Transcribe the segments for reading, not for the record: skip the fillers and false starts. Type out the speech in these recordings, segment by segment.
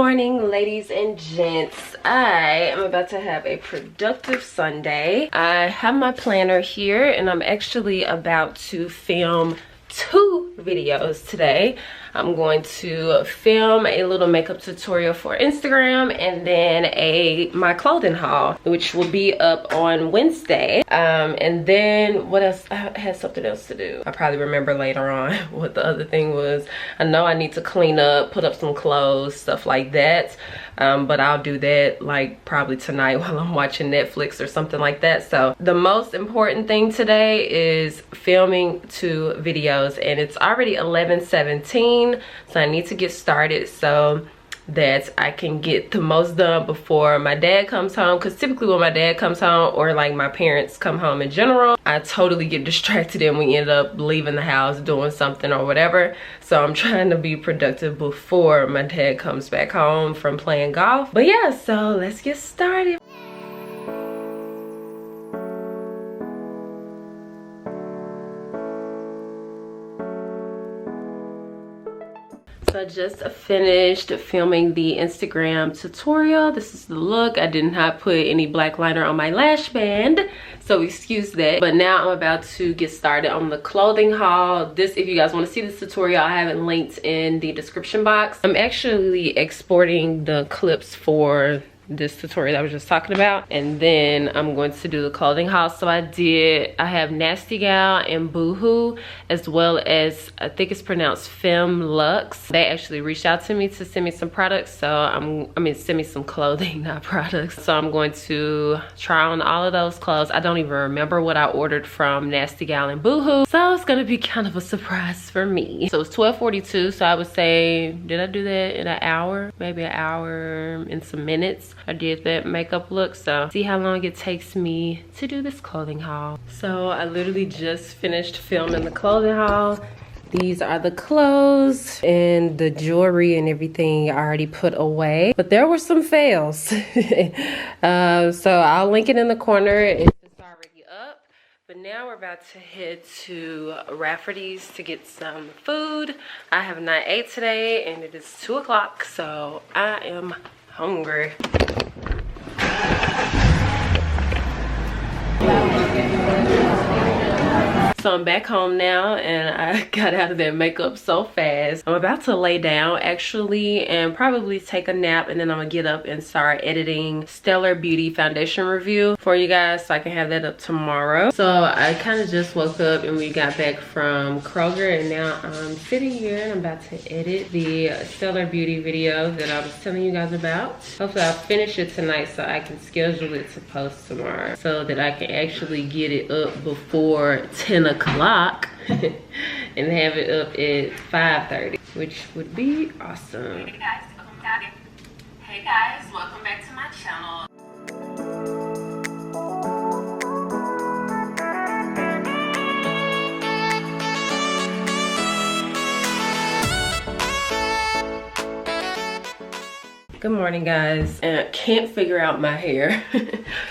morning, ladies and gents. I am about to have a productive Sunday. I have my planner here and I'm actually about to film 2 videos today. I'm going to film a little makeup tutorial for Instagram and then my clothing haul, which will be up on Wednesday. And then what else? I had something else to do. I'll probably remember later on what the other thing was. I know I need to clean up, put up some clothes, stuff like that. But I'll do that like probably tonight while I'm watching Netflix or something like that. So the most important thing today is filming 2 videos, and it's already 11:17. So I need to get started so that I can get the most done before my dad comes home, because typically when my dad comes home or like my parents come home in general, I totally get distracted and we end up leaving the house doing something or whatever. So I'm trying to be productive before my dad comes back home from playing golf. But yeah, so let's get started. So I just finished filming the Instagram tutorial. This is the look. I did not put any black liner on my lash band, so excuse that. But now I'm about to get started on the clothing haul. This, if you guys want to see this tutorial, I have it linked in the description box. I'm actually exporting the clips for this tutorial I was just talking about, and then I'm going to do the clothing haul. So I have Nasty Gal and Boohoo, as well as I think it's pronounced Femme Luxe. They actually reached out to me to send me some products, so send me some clothing, not products. So I'm going to try on all of those clothes. I don't even remember what I ordered from Nasty Gal and Boohoo, so it's gonna be kind of a surprise for me. So it's 12:42, so I would say, did I do that in an hour? Maybe an hour and some minutes. I did that makeup look, so see how long it takes me to do this clothing haul. So I literally just finished filming the clothing haul. These are the clothes, and the jewelry and everything I already put away, but there were some fails. So I'll link it in the corner if it's already up. But now we're about to head to Rafferty's to get some food. I have not ate today and it is 2 o'clock, so I am hungry. So I'm back home now, and I got out of that makeup so fast. I'm about to lay down actually and probably take a nap, and then I'm gonna get up and start editing Stellar Beauty foundation review for you guys so I can have that up tomorrow. So I kind of just woke up and we got back from Kroger, and now I'm sitting here and I'm about to edit the Stellar Beauty video that I was telling you guys about. Hopefully I'll finish it tonight so I can schedule it to post tomorrow so that I can actually get it up before 10 o'clock and have it up at 5:30, which would be awesome. Hey guys, welcome back to my channel. Good morning, guys. And I can't figure out my hair.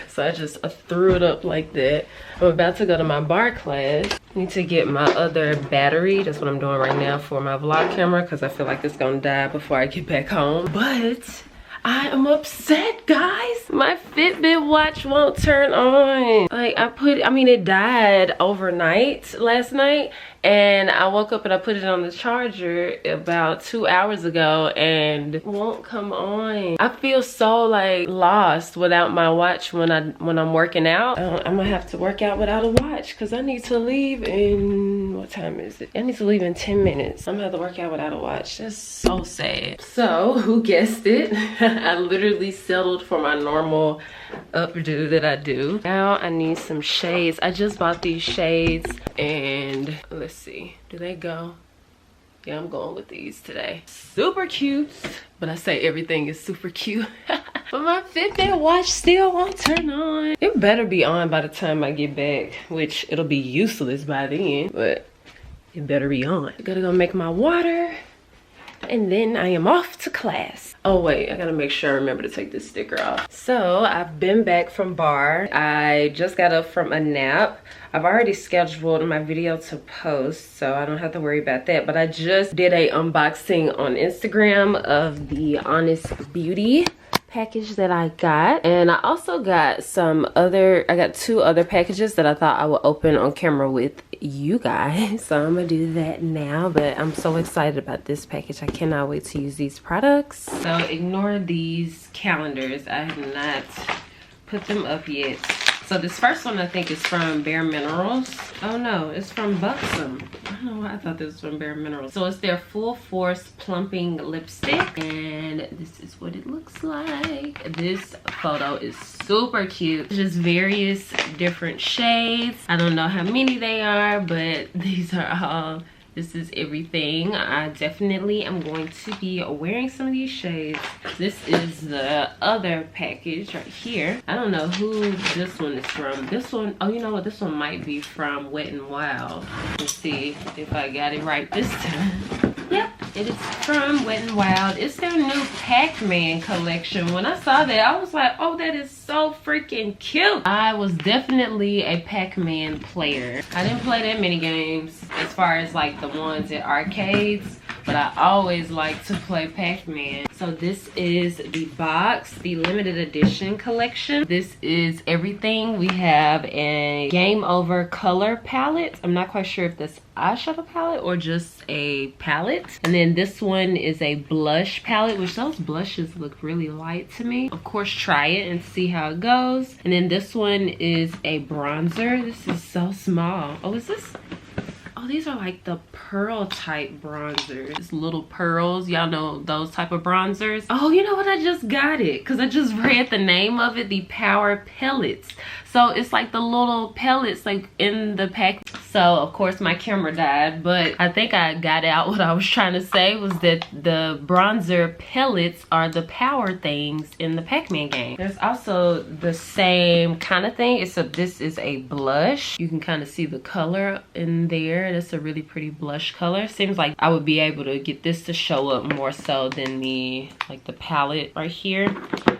So I just threw it up like that. I'm about to go to my bar class. I need to get my other battery. That's what I'm doing right now for my vlog camera, because I feel like it's gonna die before I get back home. But I am upset, guys. My Fitbit watch won't turn on. Like it died overnight last night, and I woke up and I put it on the charger about 2 hours ago and it won't come on. I feel so like lost without my watch when I'm working out. I'm gonna have to work out without a watch because I need to leave in, what time is it? I need to leave in 10 minutes. I'm gonna have to work out without a watch. That's so sad. So who guessed it? I literally settled for my normal updo that I do. Now I need some shades. I just bought these shades, and let's see, do they go? Yeah, I'm going with these today. Super cute, but I say everything is super cute. But my Fitbit watch still won't turn on. It better be on by the time I get back, which it'll be useless by then, but it better be on. I gotta go make my water and then I am off to class. Oh wait, I gotta make sure I remember to take this sticker off. So I've been back from bar. I just got up from a nap. I've already scheduled my video to post, so I don't have to worry about that. But I just did a unboxing on Instagram of the Anise Beauty package that I got, and I also got I got 2 other packages that I thought I would open on camera with you guys. So I'm gonna do that now, but I'm so excited about this package. I cannot wait to use these products. So ignore these calendars, I have not put them up yet. So this first one I think is from Bare Minerals. Oh no, it's from Buxom. I don't know why I thought this was from Bare Minerals. So it's their Full Force Plumping Lipstick, and this is what it looks like. This photo is super cute. Just various different shades. I don't know how many they are, but these are all. This is everything. I definitely am going to be wearing some of these shades. This is the other package right here. I don't know who this one is from. This one, oh, you know what? This one might be from Wet n Wild. Let's see if I got it right this time. Yep, it is from Wet n Wild. It's their new Pac-Man collection. When I saw that, I was like, oh, that is so freaking cute. I was definitely a Pac-Man player. I didn't play that many games as far as like the ones at arcades, but I always like to play Pac-Man. So this is the box, the limited edition collection. This is everything. We have a Game Over color palette. I'm not quite sure if that's eyeshadow palette or just a palette. And then this one is a blush palette, which those blushes look really light to me. Of course, try it and see how it goes. And then this one is a bronzer. This is so small. Oh, is this? Oh, these are like the pearl type bronzers. Little pearls, y'all know those type of bronzers. Oh, you know what? I just got it because I just read the name of it, the Power Pellets. So it's like the little pellets like in the pack. So of course my camera died, but I think I got out what I was trying to say was that the bronzer pellets are the power things in the Pac-Man game. There's also the same kind of thing, except this is a blush. You can kind of see the color in there. That's a really pretty blush color. Seems like I would be able to get this to show up more so than the palette right here,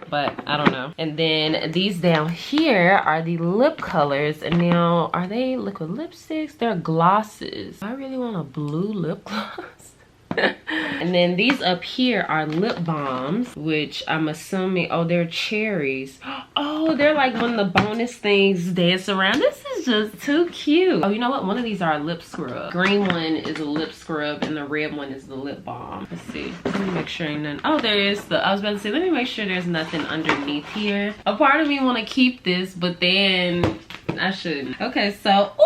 but I don't know. And then these down here are the lip colors, and now are they liquid lipsticks? They're glosses. I really want a blue lip gloss. And then these up here are lip balms, which I'm assuming, oh, they're cherries. Oh, they're like one of the bonus things dance around. This is just too cute. Oh, you know what? One of these are a lip scrub. Green one is a lip scrub and the red one is the lip balm. Let's see. Let me make sure ain't none. Oh, there is the, I was about to say, let me make sure there's nothing underneath here. A part of me want to keep this, but then I shouldn't. Okay, so, ooh!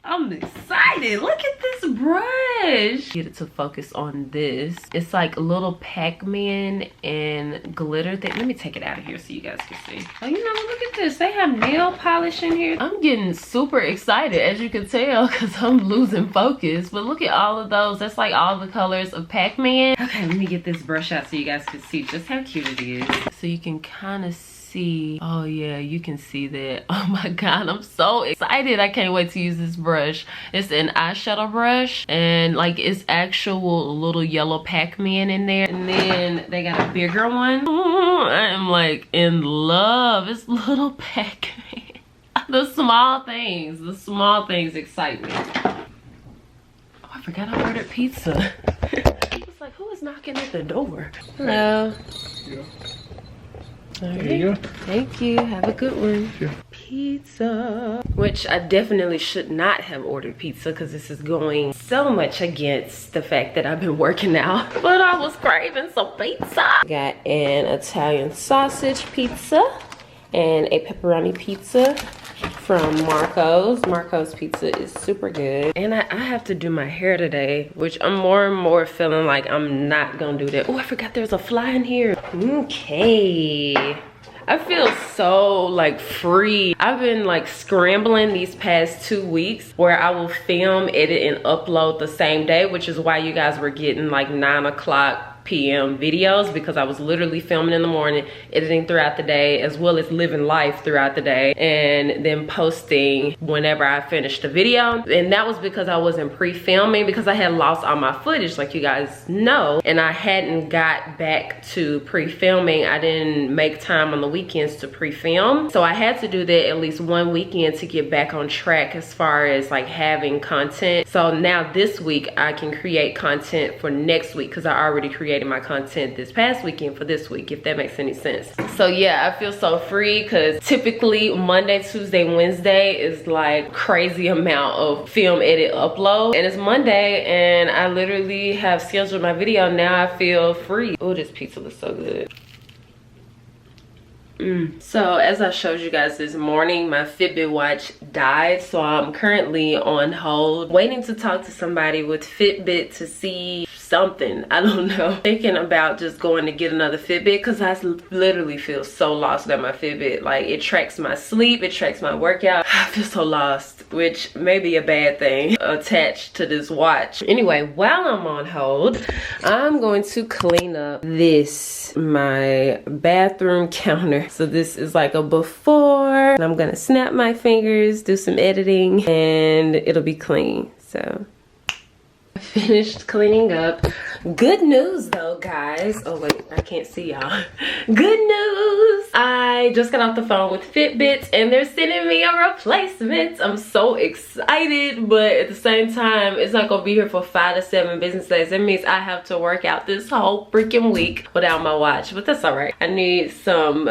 I'm excited. Look at this brush. Get it to focus on this. It's like a little Pac-Man and glitter thing. Let me take it out of here so you guys can see. Oh, you know, look at this. They have nail polish in here. I'm getting super excited, as you can tell, because I'm losing focus. But look at all of those. That's like all the colors of Pac-Man. Okay, let me get this brush out so you guys can see just how cute it is. So you can kind of see. Oh yeah, you can see that. Oh my god, I'm so excited. I can't wait to use this brush. It's an eyeshadow brush, and like it's actual little yellow Pac-Man in there. And then they got a bigger one. I'm like in love. It's little Pac-Man. The small things excite me. Oh, I forgot I ordered pizza. I was like, who is knocking at the door? Hello. Yeah. There you go. Thank you. Have a good one. Sure. Pizza. Which I definitely should not have ordered pizza because this is going so much against the fact that I've been working out. But I was craving some pizza. Got an Italian sausage pizza and a pepperoni pizza from Marco's. Marco's pizza is super good. And I have to do my hair today, which I'm more and more feeling like I'm not gonna do that. Oh, I forgot there's a fly in here. Okay. I feel so like free. I've been like scrambling these past 2 weeks where I will film, edit, and upload the same day, which is why you guys were getting like 9 o'clock p.m. videos because I was literally filming in the morning, editing throughout the day, as well as living life throughout the day, and then posting whenever I finished the video. And that was because I wasn't pre-filming, because I had lost all my footage, like you guys know, and I hadn't got back to pre-filming. I didn't make time on the weekends to pre-film, so I had to do that at least one weekend to get back on track as far as like having content. So now this week I can create content for next week because I already created my content this past weekend for this week, if that makes any sense. So yeah, I feel so free because typically Monday, Tuesday, Wednesday is like crazy amount of film, edit, upload, and it's Monday and I literally have scheduled my video. Now I feel free. Oh, this pizza looks so good. So as I showed you guys this morning, my Fitbit watch died, so I'm currently on hold waiting to talk to somebody with Fitbit to see something. I don't know, thinking about just going to get another Fitbit because I literally feel so lost at my Fitbit. Like, it tracks my sleep, it tracks my workout. I feel so lost, which may be a bad thing attached to this watch. Anyway, while I'm on hold, I'm going to clean up this, my bathroom counter. So this is like a before, and I'm gonna snap my fingers, do some editing, and it'll be clean. So I finished cleaning up. Good news though, guys. Oh wait, I can't see y'all. Good news, I just got off the phone with Fitbit and they're sending me a replacement. I'm so excited, but at the same time, it's not gonna be here for 5 to 7 business days. That means I have to work out this whole freaking week without my watch, but that's all right. I need some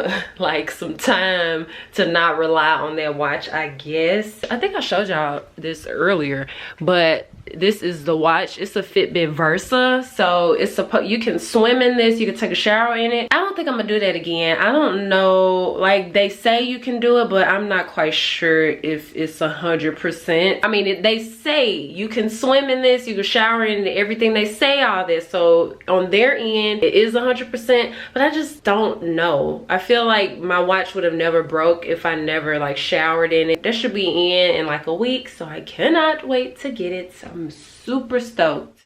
time to not rely on that watch, I guess. I think I showed y'all this earlier, but this is the watch. It's a Fitbit Versa, so it's you can swim in this, you can take a shower in it. I don't think I'm gonna do that again. I don't know, like, they say you can do it, but I'm not quite sure if it's 100%. I mean, they say you can swim in this, you can shower in it, everything. They say all this, so on their end it is 100%, but I just don't know. I feel like my watch would have never broke if I never like showered in it. That should be in like a week, so I cannot wait to get it. I'm super stoked.